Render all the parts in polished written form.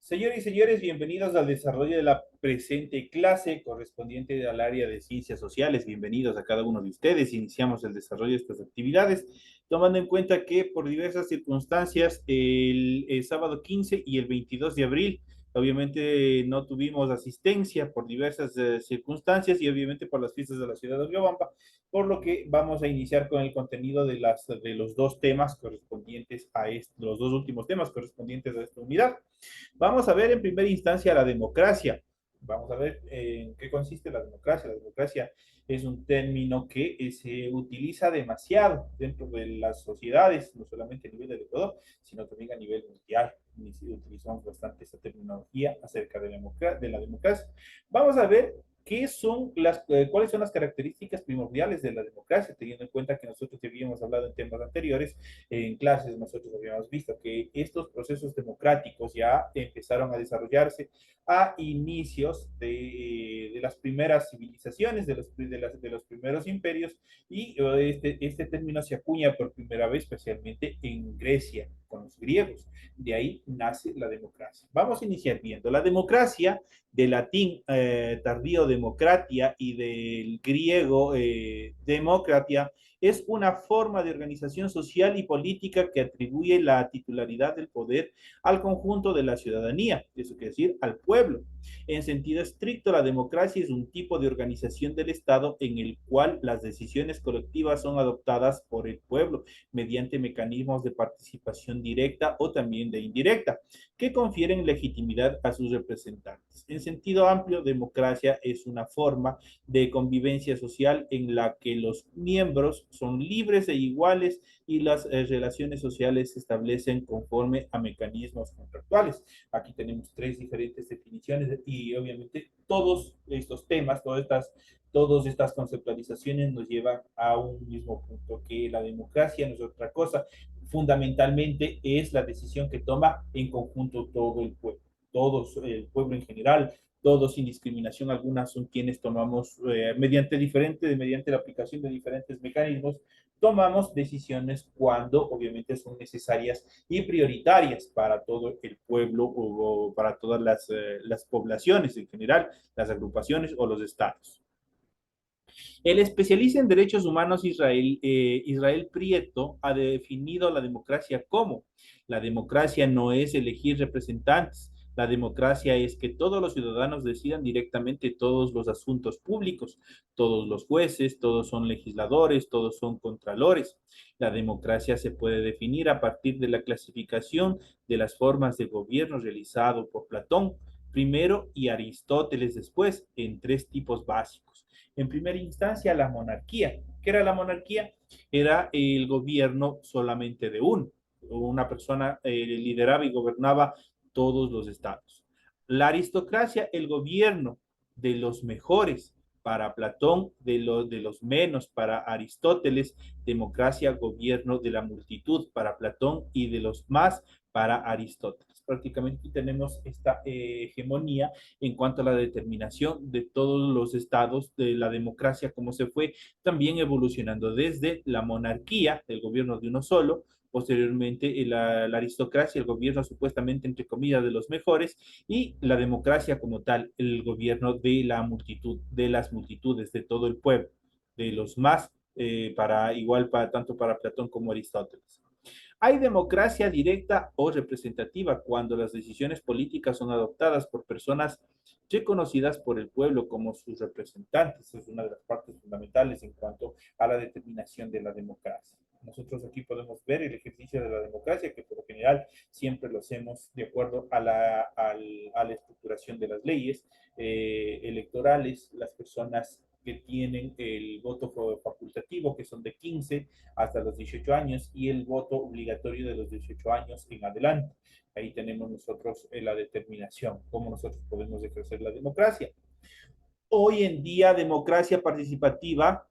Señores y señores, bienvenidos al desarrollo de la presente clase correspondiente al área de ciencias sociales. Bienvenidos a cada uno de ustedes. Iniciamos el desarrollo de estas actividades, tomando en cuenta que por diversas circunstancias, el sábado 15 y el 22 de abril, obviamente no tuvimos asistencia por diversas circunstancias y obviamente por las fiestas de la ciudad de Riobamba, por lo que vamos a iniciar con el contenido de los dos temas correspondientes a los dos últimos temas correspondientes a esta unidad. Vamos a ver en primera instancia la democracia. Vamos a ver en qué consiste la democracia. La democracia es un término que se utiliza demasiado dentro de las sociedades, no solamente a nivel del Ecuador, sino también a nivel mundial. Y sí, utilizamos bastante esta terminología acerca de la democracia. Vamos a ver cuáles son las características primordiales de la democracia, teniendo en cuenta que nosotros habíamos hablado en temas anteriores, en clases nosotros habíamos visto que estos procesos democráticos ya empezaron a desarrollarse a inicios de las primeras civilizaciones, de los primeros imperios, y este término se acuña por primera vez, especialmente en Grecia, con los griegos. De ahí nace la democracia. Vamos a iniciar viendo la democracia, del latín tardío democratia y del griego democratia, es una forma de organización social y política que atribuye la titularidad del poder al conjunto de la ciudadanía, eso quiere decir al pueblo. En sentido estricto, la democracia es un tipo de organización del Estado en el cual las decisiones colectivas son adoptadas por el pueblo mediante mecanismos de participación directa o también de indirecta, que confieren legitimidad a sus representantes. En sentido amplio, democracia es una forma de convivencia social en la que los miembros son libres e iguales y las relaciones sociales se establecen conforme a mecanismos contractuales. Aquí tenemos tres diferentes definiciones y obviamente todos estos temas, todas estas conceptualizaciones nos llevan a un mismo punto, que la democracia no es otra cosa, fundamentalmente es la decisión que toma en conjunto todo el pueblo, todos, el pueblo en general, todos sin discriminación alguna son quienes tomamos, mediante la aplicación de diferentes mecanismos, tomamos decisiones cuando obviamente son necesarias y prioritarias para todo el pueblo o para todas las poblaciones en general, las agrupaciones o los estados. El especialista en derechos humanos Israel Prieto ha definido la democracia como: la democracia no es elegir representantes, la democracia es que todos los ciudadanos decidan directamente todos los asuntos públicos, todos los jueces, todos son legisladores, todos son contralores. La democracia se puede definir a partir de la clasificación de las formas de gobierno realizado por Platón primero y Aristóteles después en tres tipos básicos. En primera instancia, la monarquía. ¿Qué era la monarquía? Era el gobierno solamente de una persona lideraba y gobernaba todos los estados. La aristocracia, el gobierno de los mejores para Platón, de los menos para Aristóteles, democracia, gobierno de la multitud para Platón y de los más para Aristóteles. Prácticamente tenemos esta hegemonía en cuanto a la determinación de todos los estados de la democracia, como se fue también evolucionando desde la monarquía, el gobierno de uno solo, posteriormente la aristocracia, el gobierno supuestamente entre comillas de los mejores, y la democracia como tal, el gobierno de la multitud, de las multitudes, de todo el pueblo, de los más, tanto para Platón como Aristóteles. Hay democracia directa o representativa cuando las decisiones políticas son adoptadas por personas reconocidas por el pueblo como sus representantes. Es una de las partes fundamentales en cuanto a la determinación de la democracia. Nosotros aquí podemos ver el ejercicio de la democracia, que por lo general siempre lo hacemos de acuerdo a la estructuración de las leyes electorales. Las personas que tienen el voto facultativo, que son de 15 hasta los 18 años, y el voto obligatorio de los 18 años en adelante. Ahí tenemos nosotros la determinación, cómo nosotros podemos ejercer la democracia. Hoy en día, democracia participativa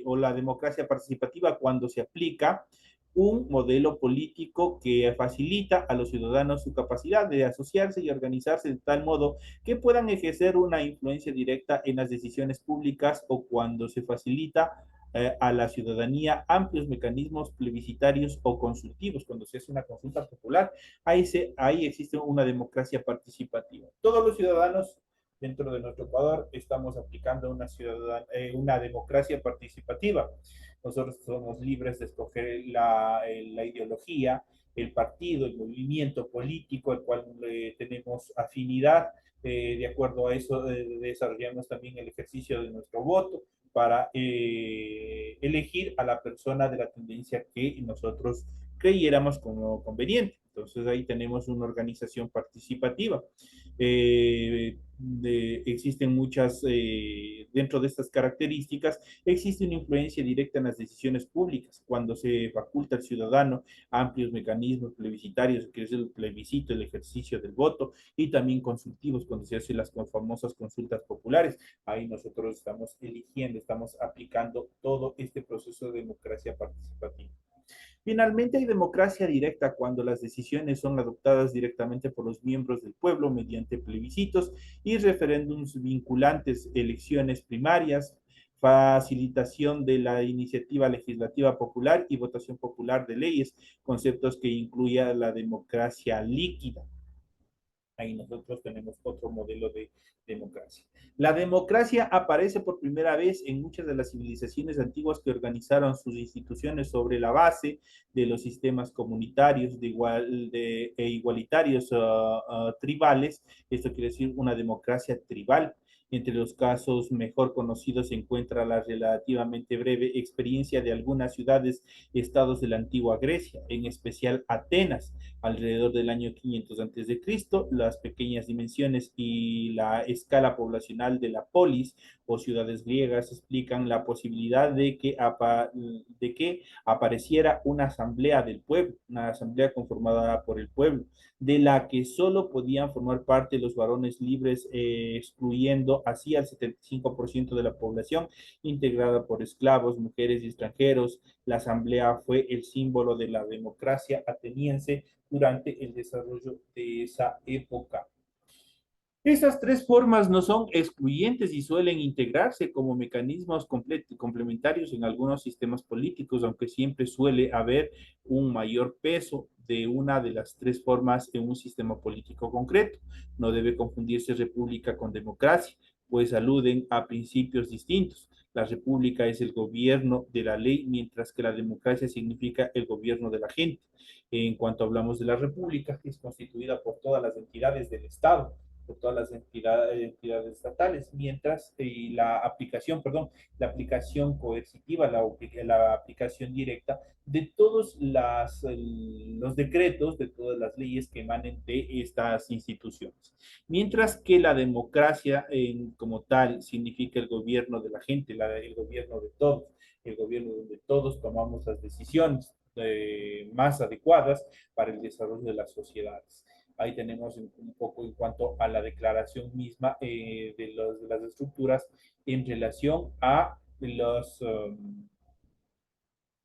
o la democracia participativa cuando se aplica un modelo político que facilita a los ciudadanos su capacidad de asociarse y organizarse de tal modo que puedan ejercer una influencia directa en las decisiones públicas, o cuando se facilita a la ciudadanía amplios mecanismos plebiscitarios o consultivos. Cuando se hace una consulta popular, ahí existe una democracia participativa. Todos los ciudadanos dentro de nuestro Ecuador estamos aplicando una democracia participativa. Nosotros somos libres de escoger la ideología, el partido, el movimiento político al cual tenemos afinidad. De acuerdo a eso, desarrollamos también el ejercicio de nuestro voto para elegir a la persona de la tendencia que nosotros creyéramos como conveniente. Entonces ahí tenemos una organización participativa. Existen muchas, dentro de estas características, existe una influencia directa en las decisiones públicas, cuando se faculta al ciudadano amplios mecanismos plebiscitarios, que es el plebiscito, el ejercicio del voto, y también consultivos, cuando se hacen las famosas consultas populares. Ahí nosotros estamos eligiendo, estamos aplicando todo este proceso de democracia participativa. Finalmente, hay democracia directa cuando las decisiones son adoptadas directamente por los miembros del pueblo mediante plebiscitos y referéndums vinculantes, elecciones primarias, facilitación de la iniciativa legislativa popular y votación popular de leyes, conceptos que incluya la democracia líquida. Ahí nosotros tenemos otro modelo de democracia. La democracia aparece por primera vez en muchas de las civilizaciones antiguas que organizaron sus instituciones sobre la base de los sistemas comunitarios e igualitarios tribales. Esto quiere decir una democracia tribal. Entre los casos mejor conocidos se encuentra la relativamente breve experiencia de algunas ciudades y estados de la antigua Grecia, en especial Atenas, alrededor del año 500 a.C., las pequeñas dimensiones y la escala poblacional de la polis o ciudades griegas explican la posibilidad de que apareciera una asamblea del pueblo, una asamblea conformada por el pueblo, de la que solo podían formar parte los varones libres, excluyendo así al 75% de la población, integrada por esclavos, mujeres y extranjeros. La asamblea fue el símbolo de la democracia ateniense durante el desarrollo de esa época. Esas tres formas no son excluyentes y suelen integrarse como mecanismos complementarios en algunos sistemas políticos, aunque siempre suele haber un mayor peso de una de las tres formas en un sistema político concreto. No debe confundirse república con democracia, pues aluden a principios distintos. La república es el gobierno de la ley, mientras que la democracia significa el gobierno de la gente. En cuanto hablamos de la república, es constituida por todas las entidades del Estado, por todas las entidades estatales, mientras la aplicación coercitiva, la aplicación directa de todos los decretos, de todas las leyes que emanen de estas instituciones. Mientras que la democracia como tal significa el gobierno de la gente, el gobierno de todos, el gobierno donde todos tomamos las decisiones más adecuadas para el desarrollo de las sociedades. Ahí tenemos un poco en cuanto a la declaración misma de las estructuras en relación a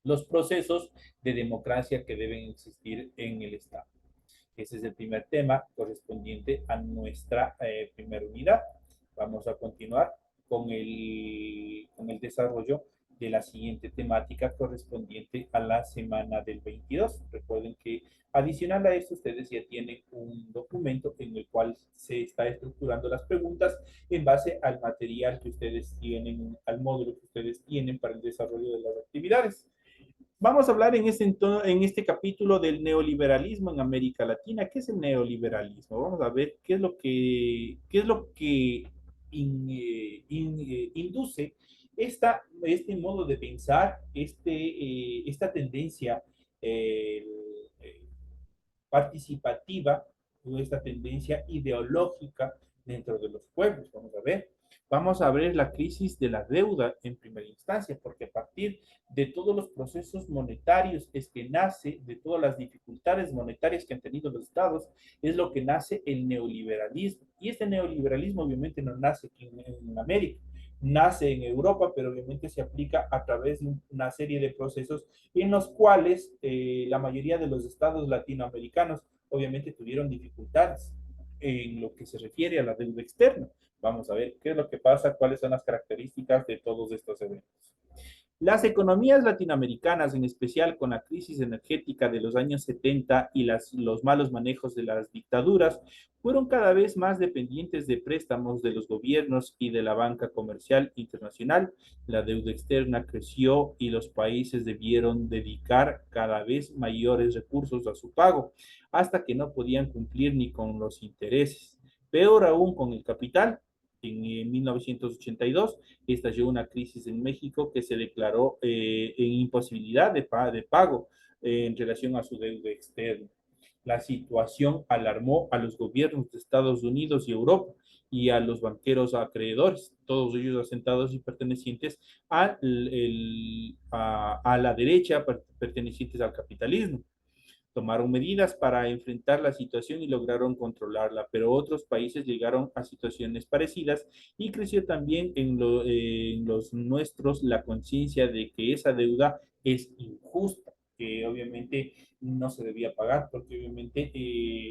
los procesos de democracia que deben existir en el Estado. Ese es el primer tema correspondiente a nuestra primera unidad. Vamos a continuar con el desarrollo de la siguiente temática correspondiente a la semana del 22. Recuerden que adicional a esto, ustedes ya tienen un documento en el cual se está estructurando las preguntas en base al material que ustedes tienen, al módulo que ustedes tienen para el desarrollo de las actividades. Vamos a hablar en este capítulo del neoliberalismo en América Latina. ¿Qué es el neoliberalismo? Vamos a ver qué es lo que induce este modo de pensar, esta tendencia eh, participativa o esta tendencia ideológica dentro de los pueblos. Vamos a ver la crisis de la deuda en primera instancia, porque a partir de todos los procesos monetarios es que nace, de todas las dificultades monetarias que han tenido los estados, es lo que nace el neoliberalismo. Y este neoliberalismo obviamente no nace aquí en América, nace en Europa, pero obviamente se aplica a través de una serie de procesos en los cuales la mayoría de los estados latinoamericanos obviamente tuvieron dificultades en lo que se refiere a la deuda externa. Vamos a ver qué es lo que pasa, cuáles son las características de todos estos eventos. Las economías latinoamericanas, en especial con la crisis energética de los años 70 y los malos manejos de las dictaduras, fueron cada vez más dependientes de préstamos de los gobiernos y de la banca comercial internacional. La deuda externa creció y los países debieron dedicar cada vez mayores recursos a su pago, hasta que no podían cumplir ni con los intereses. Peor aún con el capital. En 1982 estalló una crisis en México que se declaró en imposibilidad de pago en relación a su deuda externa. La situación alarmó a los gobiernos de Estados Unidos y Europa y a los banqueros acreedores, todos ellos asentados y pertenecientes a la derecha, pertenecientes al capitalismo. Tomaron medidas para enfrentar la situación y lograron controlarla, pero otros países llegaron a situaciones parecidas y creció también en los nuestros la conciencia de que esa deuda es injusta, que obviamente no se debía pagar, porque obviamente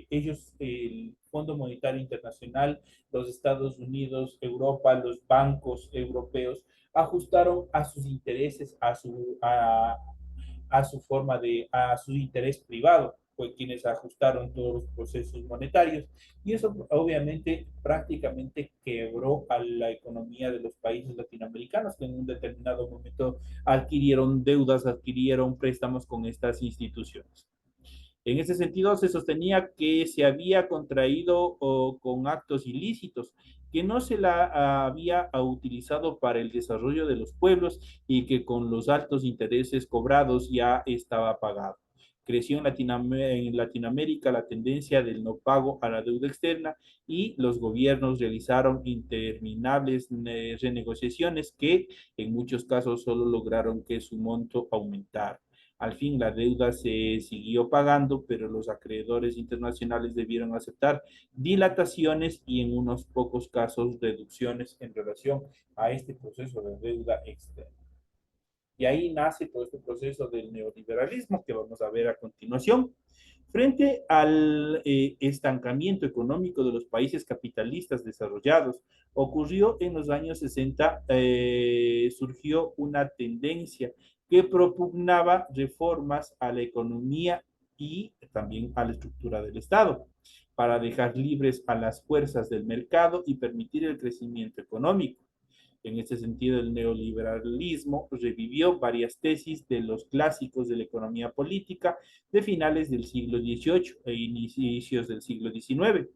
ellos, el Fondo Monetario Internacional, los Estados Unidos, Europa, los bancos europeos, ajustaron a sus intereses, a su forma a su interés privado, fue quienes ajustaron todos los procesos monetarios y eso obviamente prácticamente quebró a la economía de los países latinoamericanos que en un determinado momento adquirieron deudas, adquirieron préstamos con estas instituciones. En ese sentido, se sostenía que se había contraído con actos ilícitos, que no se la había utilizado para el desarrollo de los pueblos y que con los altos intereses cobrados ya estaba pagado. Creció en Latinoamérica la tendencia del no pago a la deuda externa y los gobiernos realizaron interminables renegociaciones que en muchos casos solo lograron que su monto aumentara. Al fin la deuda se siguió pagando, pero los acreedores internacionales debieron aceptar dilataciones y en unos pocos casos reducciones en relación a este proceso de deuda externa. Y ahí nace todo este proceso del neoliberalismo que vamos a ver a continuación. Frente al estancamiento económico de los países capitalistas desarrollados, ocurrió en los años 60, surgió una tendencia que propugnaba reformas a la economía y también a la estructura del Estado para dejar libres a las fuerzas del mercado y permitir el crecimiento económico. En este sentido, el neoliberalismo revivió varias tesis de los clásicos de la economía política de finales del siglo XVIII e inicios del siglo XIX.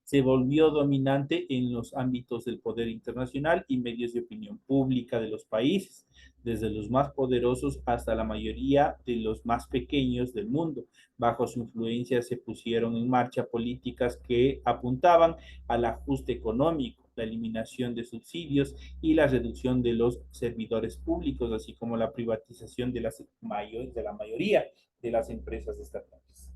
Se volvió dominante en los ámbitos del poder internacional y medios de opinión pública de los países, desde los más poderosos hasta la mayoría de los más pequeños del mundo. Bajo su influencia se pusieron en marcha políticas que apuntaban al ajuste económico, la eliminación de subsidios y la reducción de los servidores públicos, así como la privatización de la mayoría de las empresas estatales.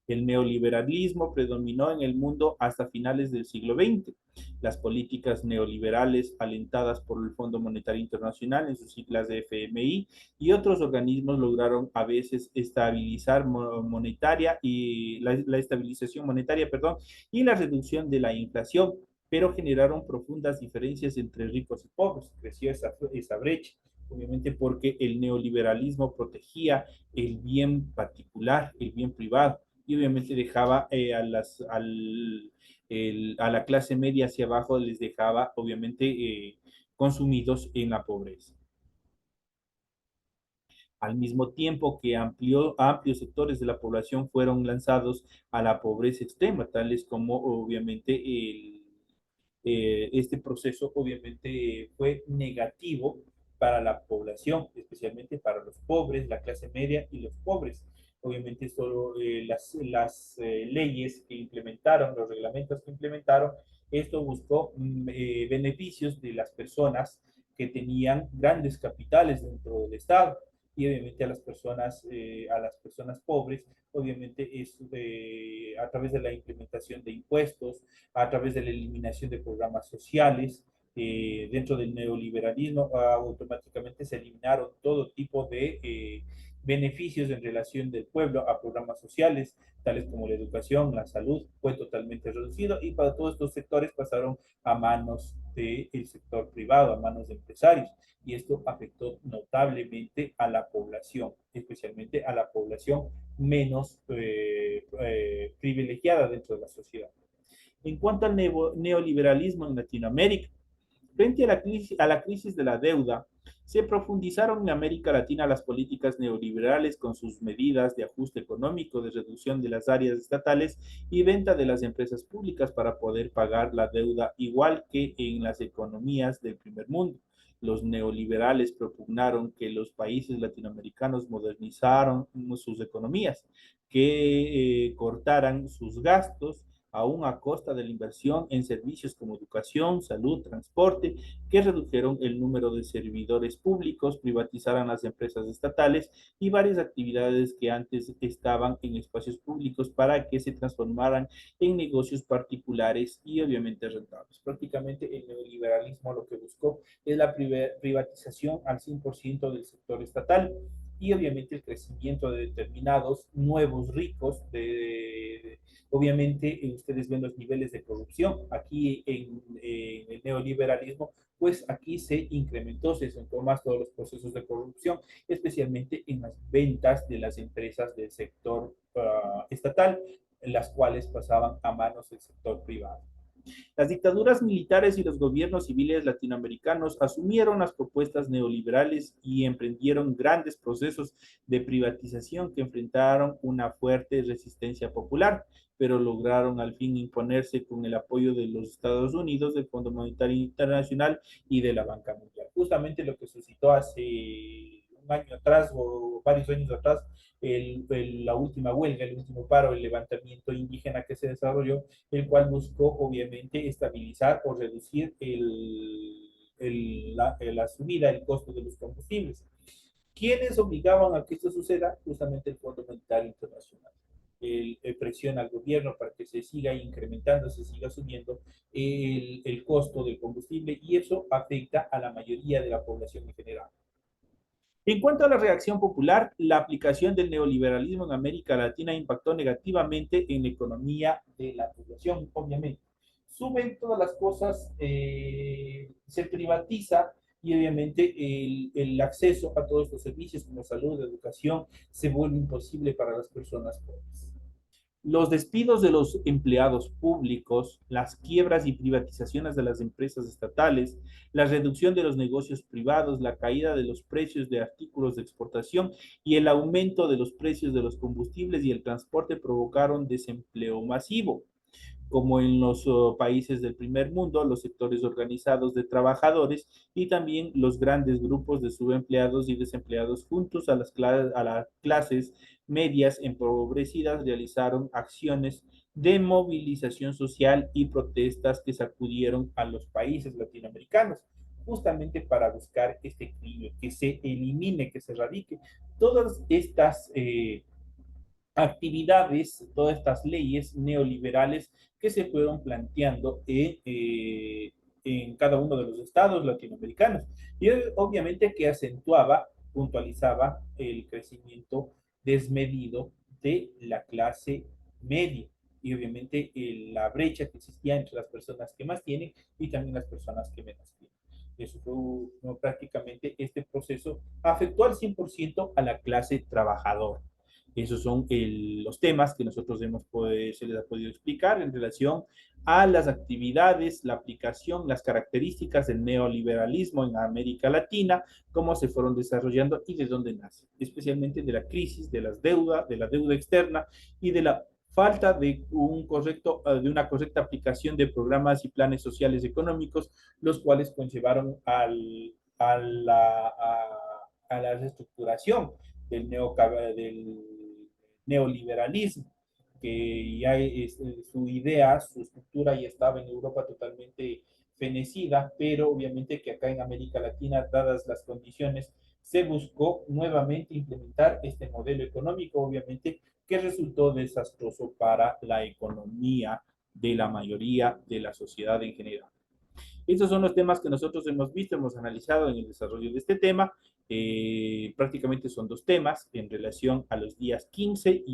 El neoliberalismo predominó en el mundo hasta finales del siglo XX. Las políticas neoliberales alentadas por el Fondo Monetario Internacional, en sus siglas de FMI, y otros organismos lograron a veces estabilizar monetaria y la estabilización monetaria, perdón, y la reducción de la inflación, pero generaron profundas diferencias entre ricos y pobres. Creció esa brecha, obviamente porque el neoliberalismo protegía el bien particular, el bien privado y obviamente dejaba a la clase media hacia abajo, les dejaba obviamente consumidos en la pobreza. Al mismo tiempo que amplios sectores de la población fueron lanzados a la pobreza extrema, tales como obviamente este proceso obviamente fue negativo para la población, especialmente para los pobres, la clase media y los pobres. Obviamente solo las leyes que implementaron, los reglamentos que implementaron, esto buscó beneficios de las personas que tenían grandes capitales dentro del Estado y obviamente a las personas pobres, obviamente es a través de la implementación de impuestos, a través de la eliminación de programas sociales. Dentro del neoliberalismo automáticamente se eliminaron todo tipo beneficios en relación del pueblo a programas sociales, tales como la educación, la salud, fue totalmente reducido y para todos estos sectores pasaron a manos del sector privado, a manos de empresarios. Y esto afectó notablemente a la población, especialmente a la población menos privilegiada dentro de la sociedad. En cuanto al neoliberalismo en Latinoamérica, frente a la crisis de la deuda, se profundizaron en América Latina las políticas neoliberales con sus medidas de ajuste económico, de reducción de las áreas estatales y venta de las empresas públicas para poder pagar la deuda, igual que en las economías del primer mundo. Los neoliberales propugnaron que los países latinoamericanos modernizaron sus economías, que cortaran sus gastos aún a costa de la inversión en servicios como educación, salud, transporte, que redujeron el número de servidores públicos, privatizaran las empresas estatales y varias actividades que antes estaban en espacios públicos para que se transformaran en negocios particulares y obviamente rentables. Prácticamente el neoliberalismo lo que buscó es la privatización al 100% del sector estatal y obviamente el crecimiento de determinados nuevos ricos obviamente ustedes ven los niveles de corrupción aquí en el neoliberalismo, pues aquí se incrementó, se sentó más todos los procesos de corrupción, especialmente en las ventas de las empresas del sector estatal, en las cuales pasaban a manos del sector privado. Las dictaduras militares y los gobiernos civiles latinoamericanos asumieron las propuestas neoliberales y emprendieron grandes procesos de privatización que enfrentaron una fuerte resistencia popular, pero lograron al fin imponerse con el apoyo de los Estados Unidos, del Fondo Monetario Internacional y de la Banca Mundial. Justamente lo que suscitó hace un año atrás o varios años atrás la última huelga, el último paro, el levantamiento indígena que se desarrolló, el cual buscó obviamente estabilizar o reducir la subida, el costo de los combustibles. ¿Quiénes obligaban a que esto suceda? Justamente el Fondo Monetario Internacional. Presiona al gobierno para que se siga incrementando, se siga subiendo el costo del combustible y eso afecta a la mayoría de la población en general. En cuanto a la reacción popular, la aplicación del neoliberalismo en América Latina impactó negativamente en la economía de la población, obviamente. Suben todas las cosas, se privatiza y obviamente el acceso a todos los servicios como salud, educación, se vuelve imposible para las personas pobres. Los despidos de los empleados públicos, las quiebras y privatizaciones de las empresas estatales, la reducción de los negocios privados, la caída de los precios de artículos de exportación y el aumento de los precios de los combustibles y el transporte provocaron desempleo masivo como en los países del primer mundo, los sectores organizados de trabajadores y también los grandes grupos de subempleados y desempleados juntos a las clases medias empobrecidas realizaron acciones de movilización social y protestas que sacudieron a los países latinoamericanos justamente para buscar este equilibrio, que se elimine, que se erradique todas estas actividades, todas estas leyes neoliberales que se fueron planteando en cada uno de los estados latinoamericanos. Y obviamente que acentuaba, puntualizaba el crecimiento desmedido de la clase media y obviamente la brecha que existía entre las personas que más tienen y también las personas que menos tienen. Eso fue no, prácticamente este proceso afectó al 100% a la clase trabajadora. Esos son los temas que nosotros se les ha podido explicar en relación a las actividades, la aplicación, las características del neoliberalismo en América Latina, cómo se fueron desarrollando y de dónde nace, especialmente de la crisis de la deuda externa y de la falta de, de una correcta aplicación de programas y planes sociales económicos, los cuales conllevaron a la reestructuración del neoliberalismo, que ya su idea, su estructura ya estaba en Europa totalmente fenecida, pero obviamente que acá en América Latina, dadas las condiciones, se buscó nuevamente implementar este modelo económico, obviamente que resultó desastroso para la economía de la mayoría de la sociedad en general. Estos son los temas que nosotros hemos visto, hemos analizado en el desarrollo de este tema. Prácticamente son dos temas en relación a los días 15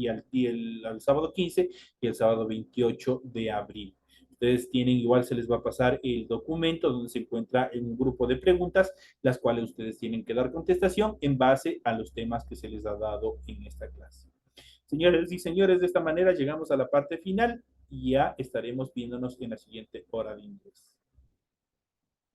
al sábado 15 y el sábado 28 de abril. Ustedes tienen, igual se les va a pasar el documento donde se encuentra en un grupo de preguntas, las cuales ustedes tienen que dar contestación en base a los temas que se les ha dado en esta clase. Señores y señores, de esta manera llegamos a la parte final y ya estaremos viéndonos en la siguiente hora de inglés.